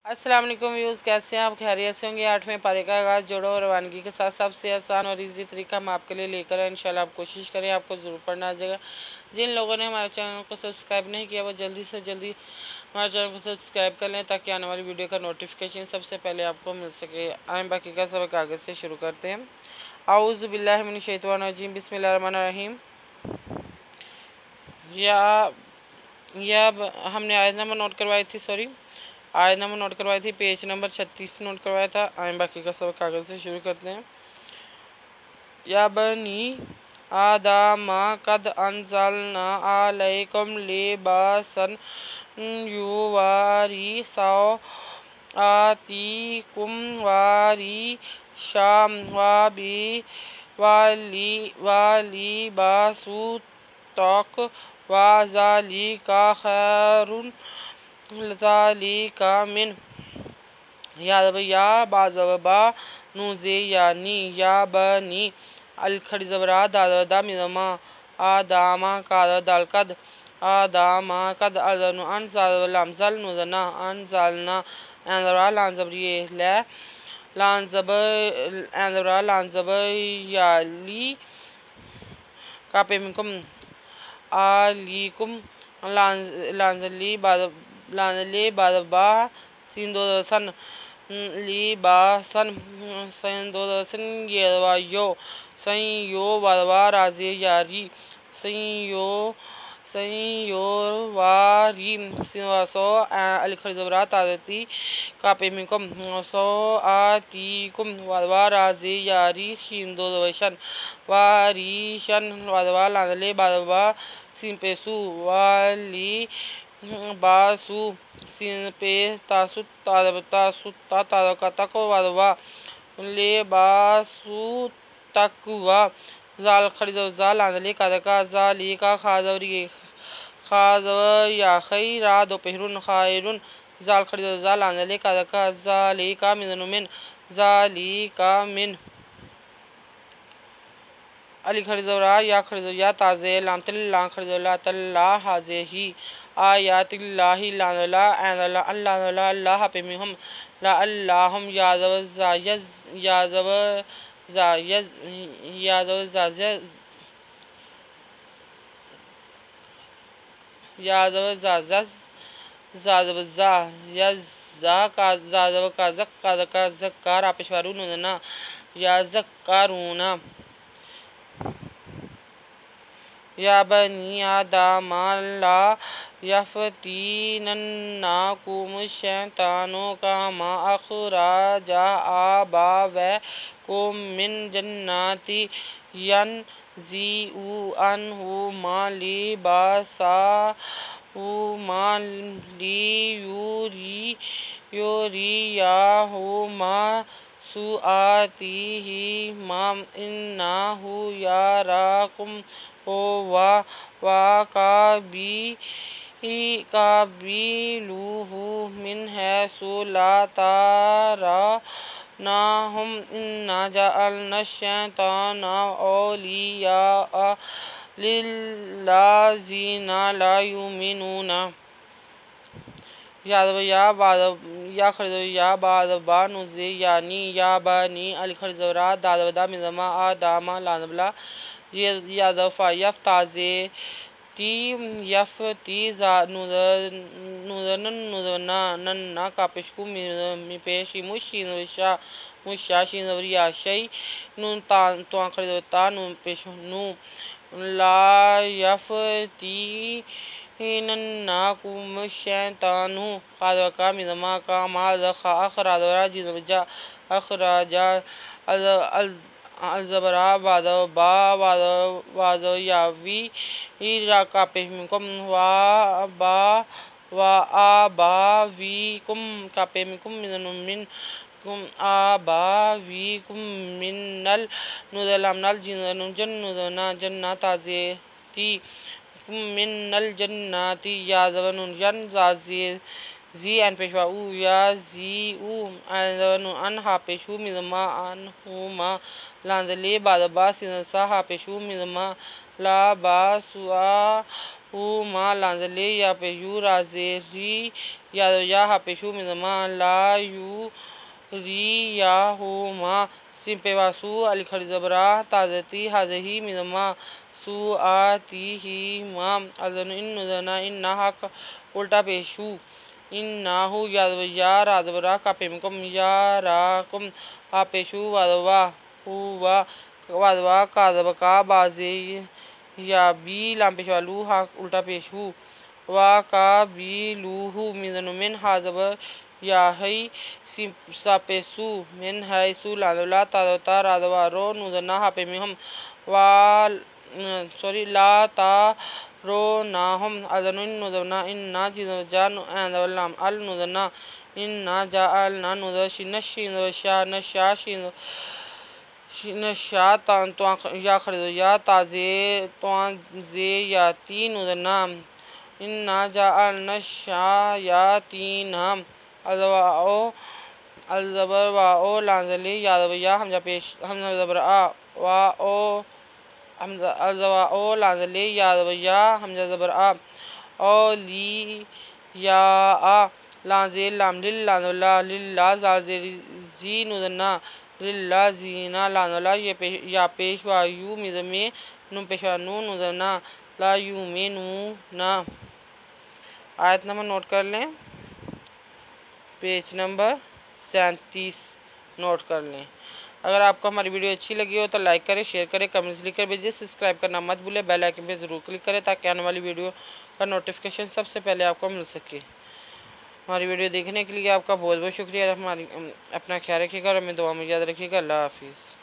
अस्सलाम वालेकुम व्यूज़, कैसे हैं आप? खैरियत से होंगे। 8वें पारे का आगाज़ जोड़ो और रवानगी के साथ सबसे आसान और इजी तरीका हम आपके लिए लेकर आए। इंशाल्लाह आप कोशिश करें, आपको ज़रूर पढ़ना आ जाएगा। जिन लोगों ने हमारे चैनल को सब्सक्राइब नहीं किया वो जल्दी से जल्दी हमारे चैनल को सब्सक्राइब कर लें ताकि आने वाली वीडियो का नोटिफिकेशन सबसे पहले आपको मिल सके। आए बाकी का सबक आगे से शुरू करते हैं। आऊज़ु बिल्लाहि मिनश शैतानिर रजीम, बिस्मिल्लाहिर रहमानिर रहीम। हमने आयत नंबर नोट करवाई थी, आयत नंबर नोट करवाई थी, पेज नंबर 36 नोट करवाया था। आए बाकी का सब कागज से शुरू करते हैं। या बनी आदामा कद अंजलना अलैकुम लिबासन युवारी सौआतिकुम वारी शाम वाबी वाली बासु तक वाजाली का खैरुन ज़ालिका मिन या बाज़बा नूज़े यानी या बनी अल खड़ी ज़बरा दादा मिज़मा आदामा कादा दाल कद आदामा कद अज़नु अनज़ल नुज़ना अनज़लना एंज़रा लांज़बरिये ला लांज़ब याली कापे मिनकुम आलिकुम लांज़ली बादबा सिंदोसन लिबासन सिंदोसन येवायो सयो बादबा राजे यारी सयो वारी सिंवासो अलखर ज़बरात आदती कापे मिनकुम सो आतीकुम बादबा राजे यारी सिंदोशन वारीशन बादबा लांज़ले बादबा सिंपेसु वाली बासु सिंपे तासुत्ता वादवा ले बासु तकवा जाल खरीद जाल आंदले का जाली का खाजव या खई रा दो पहरुन खायरुन जाल खरीद जाल आंदले का जाली का मिन जाली का मिन अली खरीदरा या खरीद या ताजे लाम तिल्ला खरीदला तल्ला हाजे ही आयातिल्लाहि लानला अनला अल्लाह अल्लाह पे मिहम ला अल्लाहम यादव जायज यादव जायज यादव जायज यादव जायज जादव जा यजा का जादव का जक्कार आपेशवारू नना या जक्कारूना या बनी आदामा ला यफ़तीनन्नाकुम शैतानो कामा अख़राजा आबावैकुम मिन जन्नाति यनज़िउ अन्हुमा लिबासाहुमा लियुरियाहुमा सुआतिहिमा इन्नहु याराकुम काबिलुहु मिन हैसु ला तारानाहुम इन्ना जअलना शैताना औलिया लिल्लाज़ीना ला युमिनूना यादव या खरीद या बादबा नुज़े यानी या बनी अल खरीदरा दादवदा मिज़मा आदामा लानबला यादफ़ा यफ ताजे ती यफ ती नुज़ना नन्ना कापिशकु मिपेशी मुशा शीनवरिया शई नून तो खरीदता नू पेश नू ला यफ ती नन्नाकुम शैतानु खादका मिज़मा का माल अखराजा जिज़ा अखराजा अलज़बरा वादो यावी कापे मिनकुम वा आबावीकुम कापे मिनकुम मिन आबावीकुम मिनल नुज़लामनल जन्नुज़ना जन्ना ताजे ती मिनल जन्नाती याज़वन जन जाज़े जी अन पेशवा उ या जी उ अन हा पेशु मिजमा अन हुमा लांजले बादबा सिनसा हा पेशु मिजमा ला बा सुआ हुमा लांजले या पेशु राजेरी या हा पेशु मिजमा ला यू री या हुमा सिंपेवासु अलिखड़ी जबरा ताजती हाजही मिजमा सु आती ही माम अजन इन नुजना इन नाहक उल्टा पेशु इन नाहु यादवया राजवरा कापेमकुम या राकुम आपेशु वादवा हुवा वादवा कादबका बाजे या बी लाम पेशवालू हा उल्टा पेशु वा का बी लूहु मिजनुमिन हाजब या हई सापेसु मिन है सु लादवला तादवता रादवारो नुजना हापे में हम वाल ला ता रो ना हम अजनुन नुदना इन ना जिजा नाम अल नुदना इन ना जा अल ना नुद शिन शिन शा न शा शिन शा तान तो या खरीदो या ताजे तो जे या तीन नुदना इन ना जा अल न शा या तीन हम अजवाओ अलजबर वाओ लांजली यादवया हमजा पेश हमजा जबर आ वा ओ हमजा अलजवाओ लांजली यादवया हमजा जबर आ ओ ली या आ लांजे लामलिल लांजला लिल्ला जाजे जी नुदना लिल्ला जीना लांजला ये या पेश वायु मिजमे नु पेशवा नु नुदना ला यू में नु ना। आयत नंबर नोट कर लें, पेज नंबर 37 नोट कर लें। अगर आपको हमारी वीडियो अच्छी लगी हो तो लाइक करें, शेयर करें, कमेंट्स लिखकर भेजिए। सब्सक्राइब करना मत भूलें, बेल आइकन पे ज़रूर क्लिक करें ताकि आने वाली वीडियो का नोटिफिकेशन सबसे पहले आपको मिल सके। हमारी वीडियो देखने के लिए आपका बहुत बहुत शुक्रिया। हमारी अपना ख्याल रखिएगा और हमें दुआ में याद रखिएगा। अल्लाह हाफिज़।